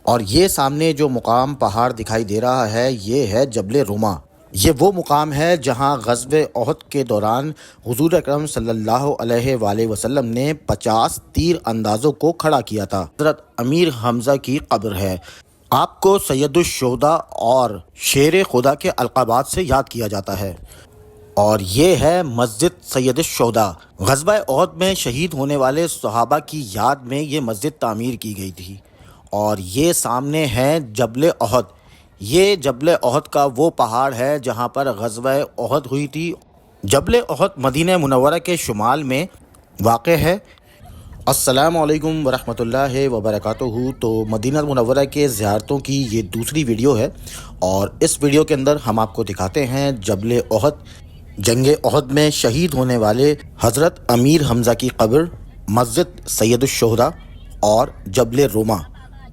اور یہ سامنے جو مقام پہاڑ دکھائی دے رہا ہے یہ ہے جبل روما۔ یہ وہ مقام ہے جہاں غزوہ احد کے دوران حضور اکرم صلی اللہ علیہ وآلہ وسلم نے 50 تیر اندازوں کو کھڑا کیا تھا۔ حضرت امیر حمزہ کی قبر ہے۔ آپ کو سید الشہداء اور شیر خدا کے القابات سے یاد کیا جاتا ہے۔ اور یہ ہے مسجد سید الشہداء۔ غزوہ احد میں شہید ہونے والے صحابہ کی یاد میں یہ مسجد تعمیر کی گئی تھی۔ اور یہ سامنے ہے جبل احد۔ یہ جبل احد کا وہ پہاڑ ہے جہاں پر غزوہ احد ہوئی تھی۔ جبل احد مدینہ منورہ کے شمال میں واقع ہے۔ السلام علیکم ورحمۃ اللہ وبرکاتہ۔ تو مدینہ منورہ کے زیارتوں کی یہ دوسری ویڈیو ہے، اور اس ویڈیو کے اندر ہم آپ کو دکھاتے ہیں جبل احد، جنگ احد میں شہید ہونے والے حضرت امیر حمزہ کی قبر، مسجد سید الشہداء اور جبل روما۔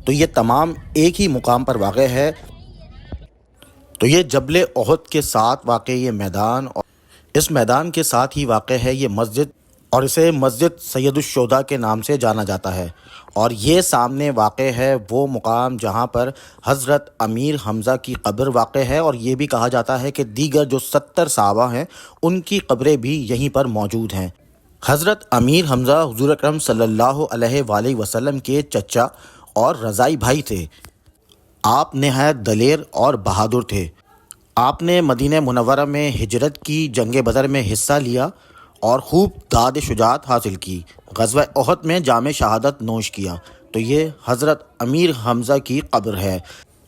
تو یہ تمام ایک ہی مقام پر واقع ہے۔ تو یہ جبل احد کے ساتھ واقع یہ میدان، اور اس میدان کے ساتھ ہی واقع ہے یہ مسجد، اور اسے مسجد سید الشہداء کے نام سے جانا جاتا ہے۔ اور یہ سامنے واقع ہے وہ مقام جہاں پر حضرت امیر حمزہ کی قبر واقع ہے، اور یہ بھی کہا جاتا ہے کہ دیگر جو 70 صحابہ ہیں ان کی قبریں بھی یہیں پر موجود ہیں۔ حضرت امیر حمزہ حضور اکرم صلی اللہ علیہ وآلہ وسلم کے چچا اور رضائی بھائی تھے۔ آپ نہایت دلیر اور بہادر تھے۔ آپ نے مدینہ منورہ میں ہجرت کی، جنگ بدر میں حصہ لیا اور خوب داد شجاعت حاصل کی۔ غزوہ احد میں جام شہادت نوش کیا۔ تو یہ حضرت امیر حمزہ کی قبر ہے۔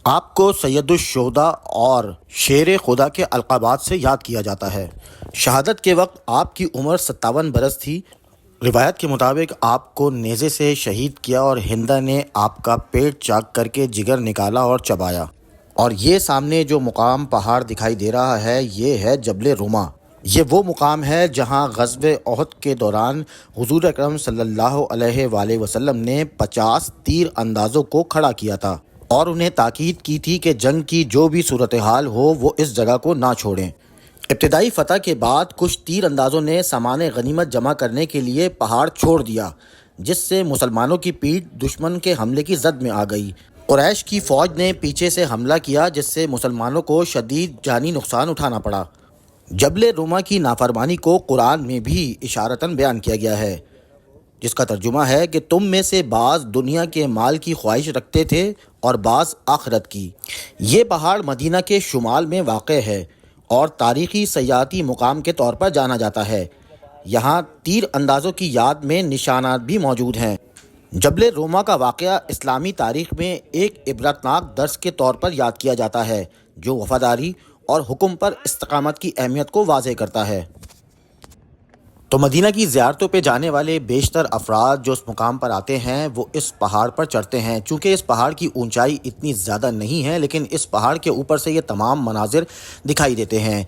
آپ کو سید الشہداء اور شیر خدا کے القابات سے یاد کیا جاتا ہے۔ شہادت کے وقت آپ کی عمر 57 برس تھی۔ روایت کے مطابق آپ کو نیزے سے شہید کیا اور ہندا نے آپ کا پیٹ چاک کر کے جگر نکالا اور چبایا۔ اور یہ سامنے جو مقام پہاڑ دکھائی دے رہا ہے یہ ہے جبل روما۔ یہ وہ مقام ہے جہاں غزوہ احد کے دوران حضور اکرم صلی اللہ علیہ وآلہ وسلم نے 50 تیر اندازوں کو کھڑا کیا تھا، اور انہیں تاکید کی تھی کہ جنگ کی جو بھی صورتحال ہو وہ اس جگہ کو نہ چھوڑیں۔ ابتدائی فتح کے بعد کچھ تیر اندازوں نے سامان غنیمت جمع کرنے کے لیے پہاڑ چھوڑ دیا، جس سے مسلمانوں کی پیٹھ دشمن کے حملے کی زد میں آ گئی۔ قریش کی فوج نے پیچھے سے حملہ کیا، جس سے مسلمانوں کو شدید جانی نقصان اٹھانا پڑا۔ جبل روما کی نافرمانی کو قرآن میں بھی اشارتاً بیان کیا گیا ہے، جس کا ترجمہ ہے کہ تم میں سے بعض دنیا کے مال کی خواہش رکھتے تھے اور بعض آخرت کی۔ یہ پہاڑ مدینہ کے شمال میں واقع ہے اور تاریخی سیاحتی مقام کے طور پر جانا جاتا ہے۔ یہاں تیر اندازوں کی یاد میں نشانات بھی موجود ہیں۔ جبل روما کا واقعہ اسلامی تاریخ میں ایک عبرتناک درس کے طور پر یاد کیا جاتا ہے، جو وفاداری اور حکم پر استقامت کی اہمیت کو واضح کرتا ہے۔ تو مدینہ کی زیارتوں پہ جانے والے بیشتر افراد جو اس مقام پر آتے ہیں وہ اس پہاڑ پر چڑھتے ہیں۔ چونکہ اس پہاڑ کی اونچائی اتنی زیادہ نہیں ہے، لیکن اس پہاڑ کے اوپر سے یہ تمام مناظر دکھائی دیتے ہیں۔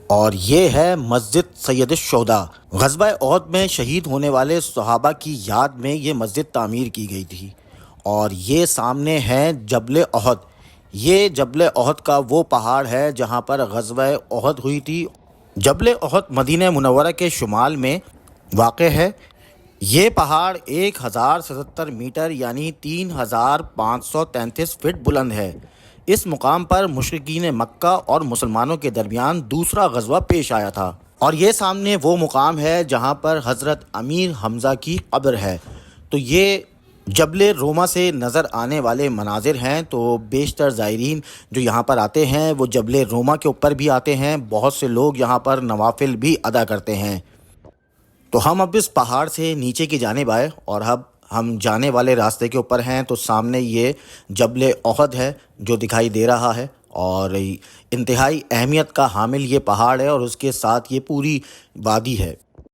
اور یہ ہے مسجد سید الشہداء۔ غزوہ احد میں شہید ہونے والے صحابہ کی یاد میں یہ مسجد تعمیر کی گئی تھی۔ اور یہ سامنے ہے جبل احد۔ یہ جبل احد کا وہ پہاڑ ہے جہاں پر غزوہ احد ہوئی تھی۔ جبل احد مدینہ منورہ کے شمال میں واقع ہے۔ یہ پہاڑ 1077 میٹر یعنی 3533 فٹ بلند ہے۔ اس مقام پر مشرکین مکہ اور مسلمانوں کے درمیان دوسرا غزوہ پیش آیا تھا۔ اور یہ سامنے وہ مقام ہے جہاں پر حضرت امیر حمزہ کی قبر ہے۔ تو یہ جبل روما سے نظر آنے والے مناظر ہیں۔ تو بیشتر زائرین جو یہاں پر آتے ہیں وہ جبل روما کے اوپر بھی آتے ہیں۔ بہت سے لوگ یہاں پر نوافل بھی ادا کرتے ہیں۔ تو ہم اب اس پہاڑ سے نیچے کی جانب آئے، اور اب ہم جانے والے راستے کے اوپر ہیں۔ تو سامنے یہ جبل احد ہے جو دکھائی دے رہا ہے، اور انتہائی اہمیت کا حامل یہ پہاڑ ہے، اور اس کے ساتھ یہ پوری وادی ہے۔